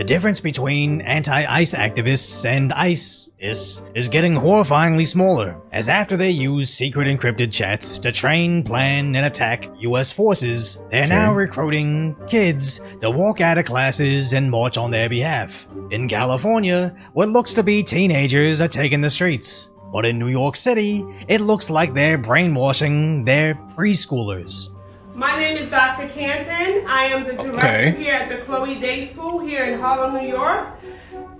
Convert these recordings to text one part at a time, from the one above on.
The difference between anti-ICE activists and ICE is getting horrifyingly smaller, as after they use secret encrypted chats to train, plan, and attack US forces, they're now recruiting kids to walk out of classes and march on their behalf. In California, what looks to be teenagers are taking the streets. But in New York City, it looks like they're brainwashing their preschoolers. My name is Dr. Canton. I am the director here at the Chloe Day School here in Harlem, New York.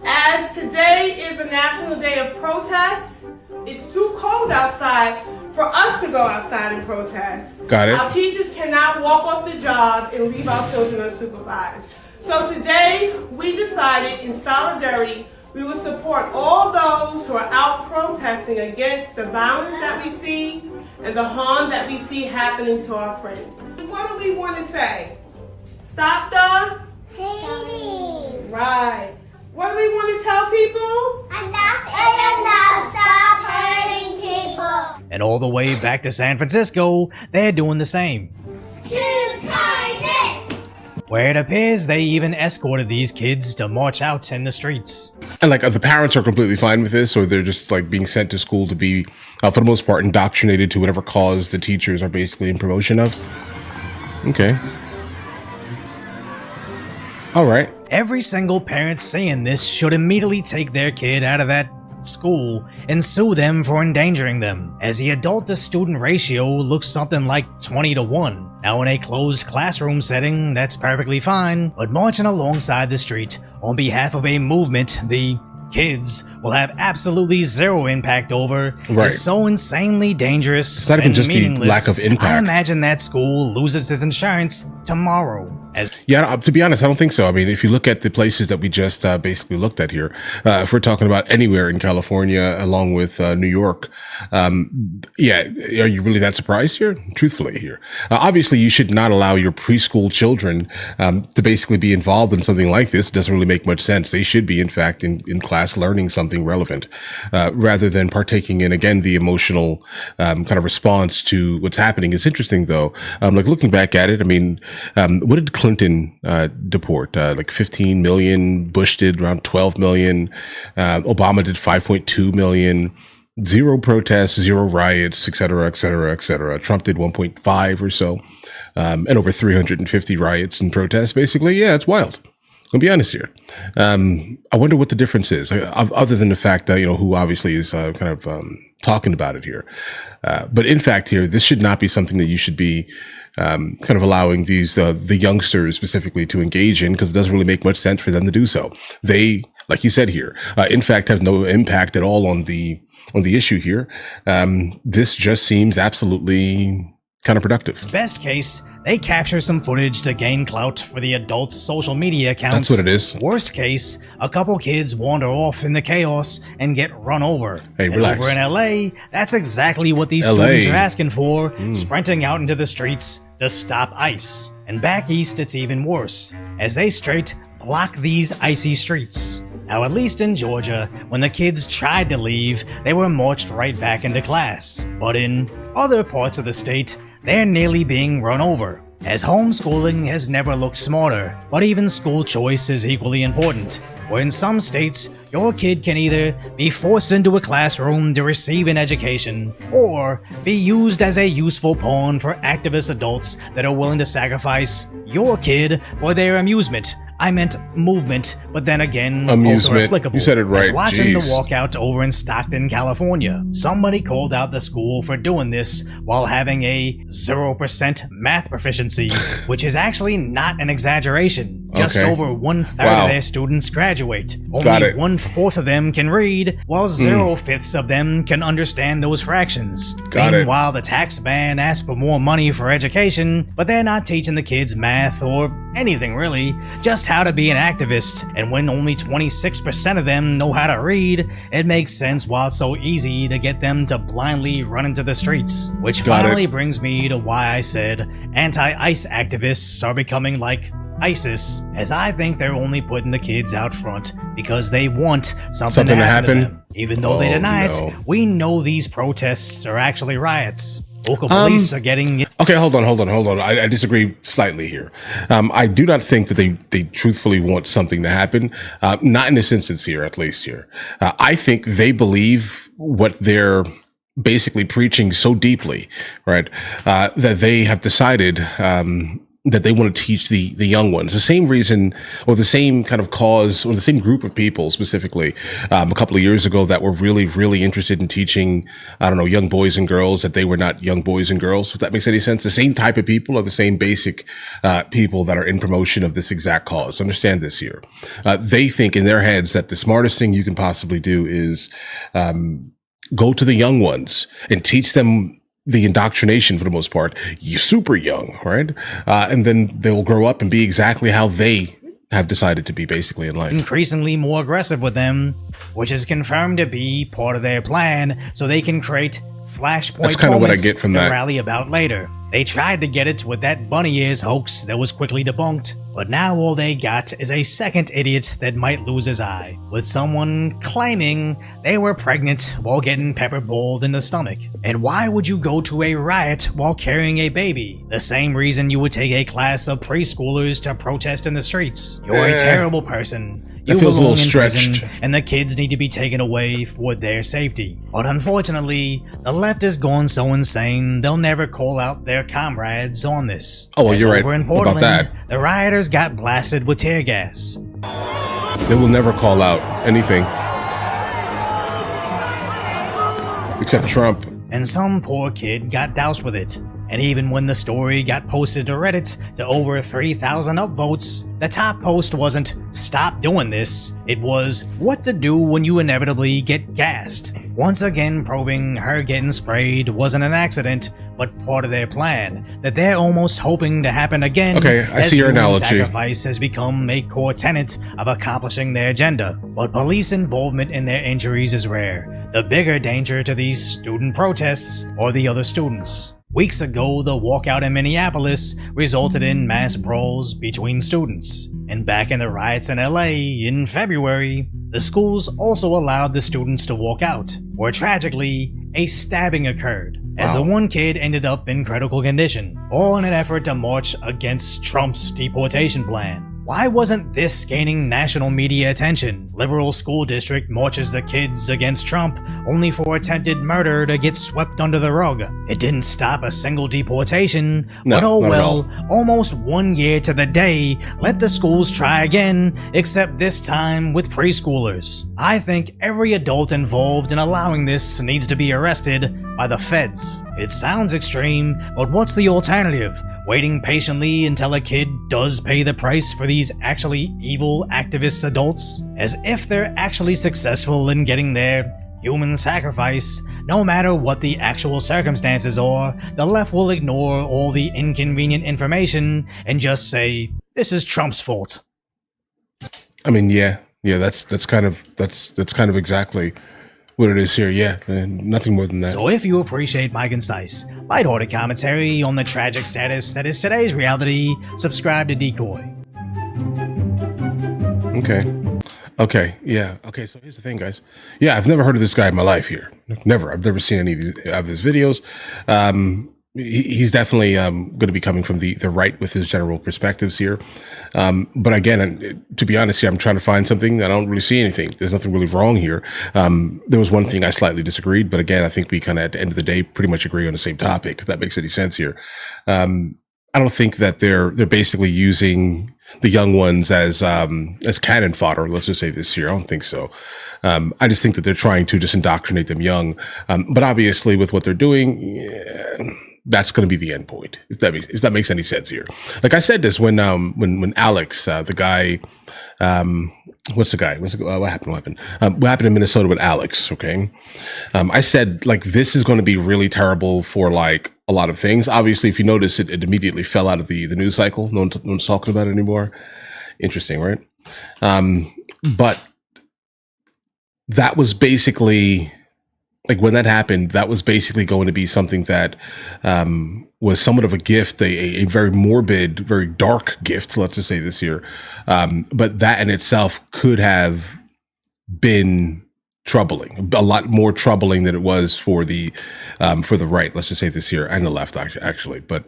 As today is a national day of protest, it's too cold outside for us to go outside and protest. Got it. Our teachers cannot walk off the job and leave our children unsupervised. So today, we decided in solidarity, we will support all those who are out protesting against the violence that we see and the harm that we see happening to our friends. What do we want to say? Stop the hating. Right. What do we want to tell people? Enough is enough. Stop hurting people. And all the way back to San Francisco, they're doing the same. Choose kindness. Where it appears they even escorted these kids to march out in the streets. And like, the parents are completely fine with this, or they're just like being sent to school to be, for the most part, indoctrinated to whatever cause the teachers are basically in promotion of. Okay. All right. Every single parent seeing this should immediately take their kid out of that school and sue them for endangering them, as the adult to student ratio looks something like 20-1. Now in a closed classroom setting, that's perfectly fine, but marching alongside the street on behalf of a movement the kids will have absolutely zero impact over is so insanely dangerous. It's not even just the meaningless. lack of impact. I imagine that school loses its insurance tomorrow. Yeah, to be honest, I don't think so. I mean, if you look at the places that we just basically looked at here, if we're talking about anywhere in California, along with New York, yeah, are you really that surprised here? Truthfully here. Obviously, you should not allow your preschool children to basically be involved in something like this. It doesn't really make much sense. They should be, in fact, in class learning something relevant, rather than partaking in, again, the emotional kind of response to what's happening. It's interesting, though, like looking back at it, I mean, what did Clinton deport? Like 15 million, Bush did around 12 million, Obama did 5.2 million, zero protests, zero riots, et cetera, et cetera, et cetera. Trump did 1.5 or so, and over 350 riots and protests. Basically, yeah, it's wild. I'll be honest here. I wonder what the difference is, other than the fact that, you know, who obviously is kind of talking about it here. But in fact here, this should not be something that you should be kind of allowing these the youngsters specifically to engage in, because it doesn't really make much sense for them to do so. They, like you said here, in fact, have no impact at all on the issue here. This just seems absolutely counterproductive. Best case, they capture some footage to gain clout for the adults' social media accounts. That's what it is. Worst case, a couple kids wander off in the chaos and get run over. Hey, and relax. over in LA, that's exactly what these students are asking for, sprinting out into the streets to stop ICE. And back east, it's even worse, as they straight block these icy streets. Now, at least in Georgia, when the kids tried to leave, they were marched right back into class. But in other parts of the state, they're nearly being run over, as homeschooling has never looked smarter, but even school choice is equally important, where in some states, your kid can either be forced into a classroom to receive an education, or be used as a useful pawn for activist adults that are willing to sacrifice your kid for their amusement. I meant movement, but then again, both are applicable. You said it right. I was watching the walkout over in Stockton, California. Somebody called out the school for doing this while having a 0% math proficiency, which is actually not an exaggeration. Just over 1/3 of their students graduate. Only 1/4 of them can read, while 0/5 of them can understand those fractions. Meanwhile, the tax man asks for more money for education, but they're not teaching the kids math or anything really, just how to be an activist. And when only 26% of them know how to read, it makes sense why it's so easy to get them to blindly run into the streets. Which finally brings me to why I said anti-ICE activists are becoming like ISIS, as I think they're only putting the kids out front because they want something to happen to them. Even though they deny it, we know these protests are actually riots. Local police are getting... Okay, hold on. I disagree slightly here. I do not think that they truthfully want something to happen. Not in this instance here, at least here. I think they believe what they're basically preaching so deeply, right? That they have decided, that they want to teach the young ones the same reason or the same kind of cause or the same group of people specifically a couple of years ago that were really, really interested in teaching, I don't know, young boys and girls that they were not young boys and girls, if that makes any sense. The same type of people are the same basic people that are in promotion of this exact cause. Understand this here. They think in their heads that the smartest thing you can possibly do is go to the young ones and teach them the indoctrination for the most part, super young, right? And then they'll grow up and be exactly how they have decided to be basically in life. Increasingly more aggressive with them, which is confirmed to be part of their plan so they can create flashpoint That's kind of what I get from to that. rally about later. They tried to get it with that bunny ears hoax that was quickly debunked, but now all they got is a second idiot that might lose his eye, with someone claiming they were pregnant while getting pepper bowled in the stomach. And why would you go to a riot while carrying a baby? The same reason you would take a class of preschoolers to protest in the streets. You're a terrible person. You feels a belong little in stretched. prison, and the kids need to be taken away for their safety. But unfortunately, the left has gone so insane, they'll never call out their comrades on this. Oh, well, As you're right over in about Portland, that. the rioters got blasted with tear gas. They will never call out anything except Trump. And some poor kid got doused with it. And even when the story got posted to Reddit to over 3,000 upvotes, the top post wasn't "Stop doing this," it was "What to do when you inevitably get gassed." Once again proving her getting sprayed wasn't an accident, but part of their plan, that they're almost hoping to happen again. Okay, I as see your human analogy. Sacrifice has become a core tenet of accomplishing their agenda, but police involvement in their injuries is rare. The bigger danger to these student protests are the other students. Weeks ago, the walkout in Minneapolis resulted in mass brawls between students. And back in the riots in LA in February, the schools also allowed the students to walk out, where tragically, a stabbing occurred, as the one kid ended up in critical condition, all in an effort to march against Trump's deportation plan. Why wasn't this gaining national media attention? Liberal school district marches the kids against Trump, only for attempted murder to get swept under the rug. It didn't stop a single deportation, No, but oh not at well, almost 1 year to the day, let the schools try again, except this time with preschoolers. I think every adult involved in allowing this needs to be arrested by the feds. It sounds extreme, but what's the alternative? Waiting patiently until a kid does pay the price for these actually evil activist adults? As if they're actually successful in getting their human sacrifice, no matter what the actual circumstances are, the left will ignore all the inconvenient information and just say, this is Trump's fault. I mean, yeah, that's kind of exactly what it is here. Yeah, nothing more than that. So if you appreciate my concise, lighthearted commentary on the tragic status that is today's reality, subscribe to Decoy. Okay, yeah. Okay, so here's the thing, guys. Yeah, I've never heard of this guy in my life here. Never. I've never seen any of his videos. He's definitely going to be coming from the right with his general perspectives here. But again, to be honest here, I'm trying to find something. I don't really see anything. There's nothing really wrong here. There was one thing I slightly disagreed, but again, I think we kind of at the end of the day pretty much agree on the same topic, if that makes any sense here. I don't think that they're basically using the young ones as cannon fodder. Let's just say this here. I don't think so. I just think that they're trying to just indoctrinate them young. But obviously with what they're doing, that's going to be the end point. If that makes any sense here. Like I said this when Alex, the guy, what happened? What happened in Minnesota with Alex? Okay. I said, like, this is going to be really terrible for like a lot of things. Obviously, if you notice, it immediately fell out of the news cycle. No one's talking about it anymore. Interesting, right? But that was basically, like, when that happened, that was basically going to be something that was somewhat of a gift, a very morbid, very dark gift, let's just say this here. But that in itself could have been troubling, a lot more troubling than it was for the right. Let's just say this here, and the left actually, but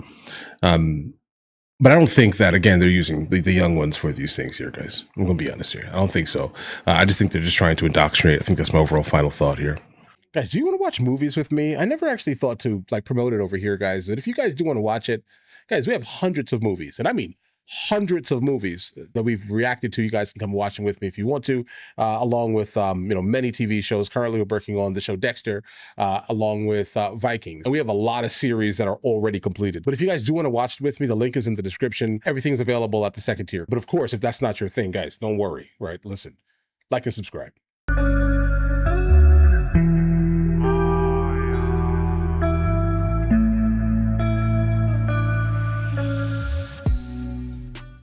I don't think that, again, they're using the young ones for these things here, guys. I'm going to be honest here. I don't think so. I just think they're just trying to indoctrinate. I think that's my overall final thought here. Guys, do you want to watch movies with me? I never actually thought to like promote it over here, guys. But if you guys do want to watch it, guys, we have hundreds of movies, and I mean hundreds of movies that we've reacted to. You guys can come watch them with me if you want to, along with many TV shows. Currently, we're working on the show Dexter, along with Vikings, and we have a lot of series that are already completed. But if you guys do want to watch it with me, the link is in the description. Everything's available at the second tier. But of course, if that's not your thing, guys, don't worry. Right? Listen, like and subscribe.